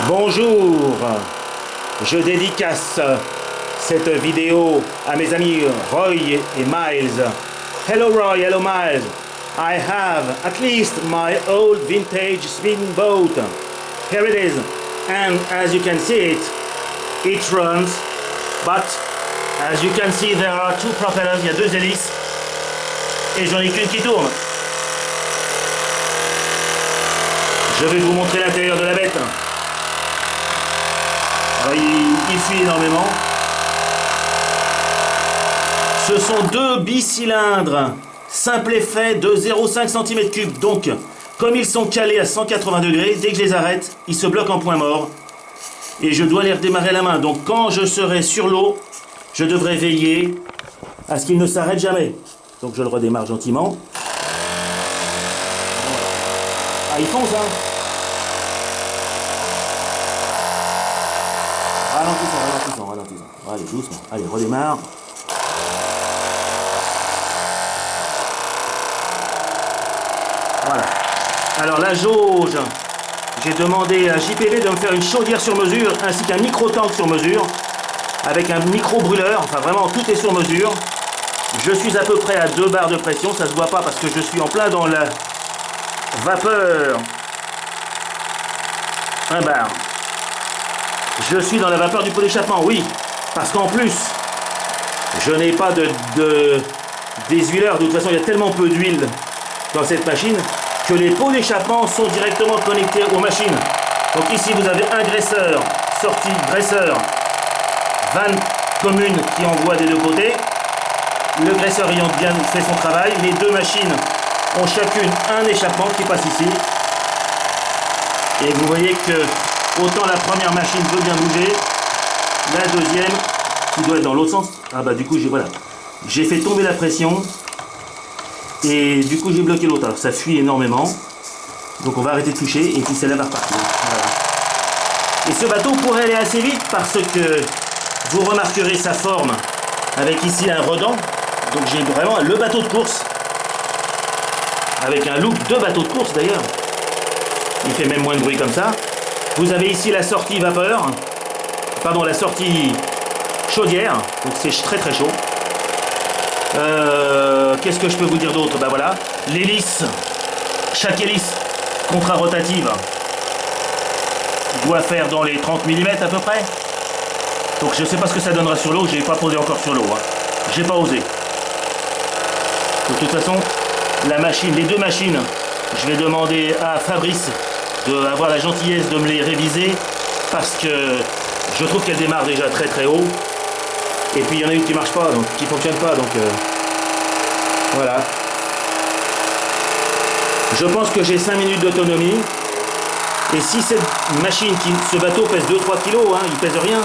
Bonjour, je dédicace cette vidéo à mes amis Roy et Miles. Hello Roy, hello Miles. I have at least my old vintage spin boat. Here it is, and as you can see it runs, but as you can see there are two propellers, il y a deux hélices et j'en ai qu'une qui tourne. Je vais vous montrer l'intérieur de la bête. Alors, il fuit énormément. Ce sont deux bicylindres, simple effet de 0,5 cm3. Donc, comme ils sont calés à 180 degrés, dès que je les arrête, ils se bloquent en point mort. Et je dois les redémarrer à la main. Donc, quand je serai sur l'eau, je devrais veiller à ce qu'ils ne s'arrêtent jamais. Donc, je le redémarre gentiment. Ah, il fonce, hein. Ralentissant. Allez, doucement. Allez, redémarre. Voilà. Alors, la jauge, j'ai demandé à JPV de me faire une chaudière sur mesure, ainsi qu'un micro-tank sur mesure, avec un micro-brûleur. Enfin, vraiment, tout est sur mesure. Je suis à peu près à 2 bars de pression. Ça se voit pas parce que je suis en plein dans la vapeur. 1 bar. Je suis dans la vapeur du pot d'échappement, oui. Parce qu'en plus, je n'ai pas de désuileur. De toute façon, il y a tellement peu d'huile dans cette machine que les pots d'échappement sont directement connectés aux machines. Donc ici, vous avez un graisseur, sortie graisseur, vanne commune qui envoie des deux côtés. Le graisseur ayant bien fait son travail, les deux machines ont chacune un échappement qui passe ici. Et vous voyez que autant la première machine veut bien bouger, la deuxième qui doit être dans l'autre sens. Ah bah du coup j'ai fait tomber la pression et du coup j'ai bloqué l'autre. Alors ça fuit énormément, donc on va arrêter de toucher et puis celle-là va repartir. Voilà. Et ce bateau pourrait aller assez vite parce que vous remarquerez sa forme avec ici un redent. Donc j'ai vraiment le bateau de course avec un look de bateau de course d'ailleurs. Il fait même moins de bruit comme ça. Vous avez ici la sortie vapeur, pardon, la sortie chaudière, donc c'est très très chaud. Qu'est-ce que je peux vous dire d'autre? Ben voilà, l'hélice, chaque hélice contra-rotative doit faire dans les 30 mm à peu près. Donc je ne sais pas ce que ça donnera sur l'eau, j'ai pas posé encore sur l'eau, hein. J'ai pas osé. De toute façon, la machine, les deux machines, je vais demander à Fabrice d'avoir la gentillesse de me les réviser parce que je trouve qu'elle démarre déjà très très haut et puis il y en a une qui marche pas, donc qui fonctionne pas, donc voilà. Je pense que j'ai 5 minutes d'autonomie et si cette machine, ce bateau pèse 2-3 kg, hein, il pèse rien,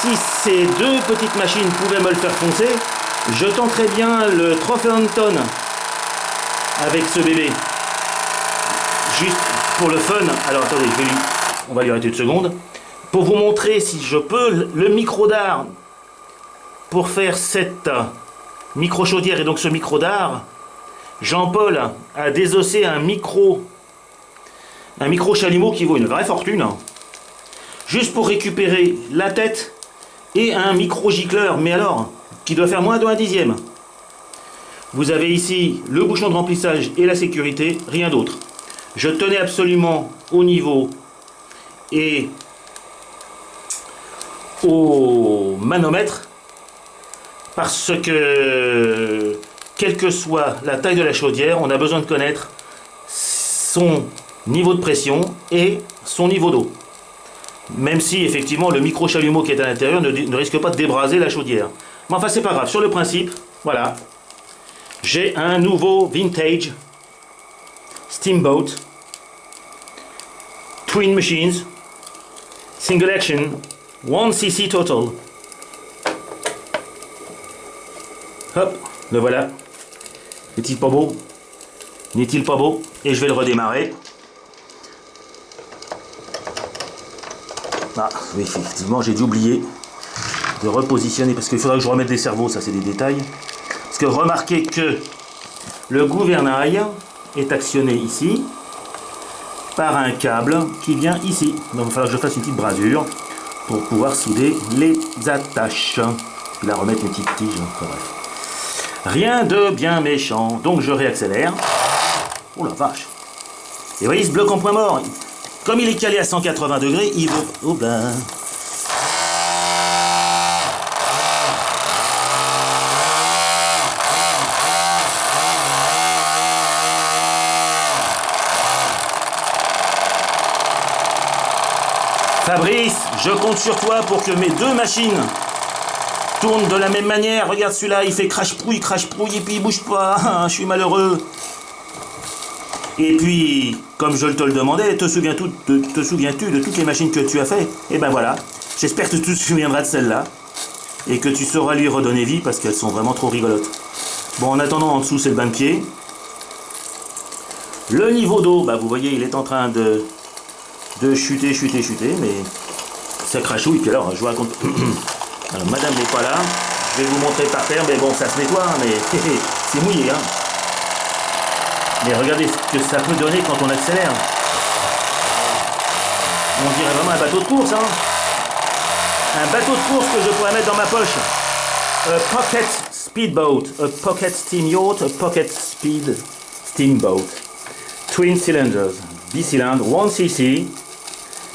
si ces deux petites machines pouvaient me le faire foncer, je tenterais bien le Trophy-Hunton avec ce bébé. Juste pour le fun. Alors attendez, on va lui arrêter une seconde. Pour vous montrer si je peux, le micro d'art pour faire cette micro chaudière et donc ce micro d'art, Jean-Paul a désossé un micro chalumeau qui vaut une vraie fortune. Juste pour récupérer la tête et un micro gicleur, mais alors, qui doit faire moins de 1/10. Vous avez ici le bouchon de remplissage et la sécurité, rien d'autre. Je tenais absolument au niveau et au manomètre parce que, quelle que soit la taille de la chaudière, on a besoin de connaître son niveau de pression et son niveau d'eau. Même si effectivement le micro chalumeau qui est à l'intérieur ne risque pas de débraser la chaudière. Mais enfin c'est pas grave, sur le principe, voilà. J'ai un nouveau vintage steamboat, twin machines, single action, 1 cc total. Hop, le voilà. N'est-il pas beau? N'est-il pas beau? Et je vais le redémarrer. Ah oui, effectivement, j'ai dû oublier de repositionner parce qu'il faudra que je remette les cerveaux, ça c'est des détails. Parce que remarquez que le gouvernail est actionné ici par un câble qui vient ici. Donc il va falloir que je fasse une petite brasure pour pouvoir souder les attaches. Puis la remettre mes petites tiges. Enfin, bref. Rien de bien méchant. Donc je réaccélère. Oh la vache. Et vous voyez, il se bloque en point mort. Comme il est calé à 180 degrés, il veut... Oh ben... Fabrice, je compte sur toi pour que mes deux machines tournent de la même manière. Regarde celui-là, il fait crache-prouille, et puis il bouge pas. Je suis malheureux. Et puis, comme je te le demandais, te souviens-tu de toutes les machines que tu as fait? Et ben voilà, j'espère que tu te souviendras de celle-là. Et que tu sauras lui redonner vie parce qu'elles sont vraiment trop rigolotes. Bon, en attendant, en dessous, c'est le bain de pied. Le niveau d'eau, bah vous voyez, il est en train de chuter, mais ça crachouille. Puis alors, je vous raconte. Alors, madame n'est pas là. Je vais vous montrer par terre, mais bon, ça se nettoie, mais c'est mouillé, hein. Mais regardez ce que ça peut donner quand on accélère. On dirait vraiment un bateau de course, hein. Un bateau de course que je pourrais mettre dans ma poche. A pocket speedboat, a pocket steam yacht, a pocket speed steamboat. Twin cylinders, bicylindre, 1cc.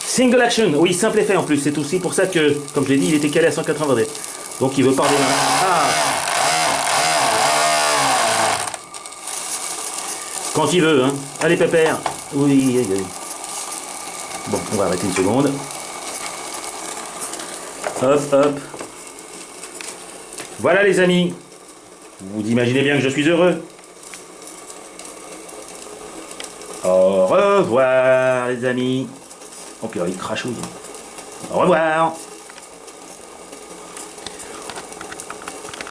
Single action, oui, simple effet en plus. C'est aussi pour ça que, comme je l'ai dit, il était calé à 180 degrés. Donc il veut pas redémarrer. Ah. Quand il veut, hein. Allez, pépère. Oui, allez. Bon, on va arrêter une seconde. Hop, hop. Voilà les amis. Vous imaginez bien que je suis heureux. Au revoir les amis. Oh puis il crachouille. Au revoir.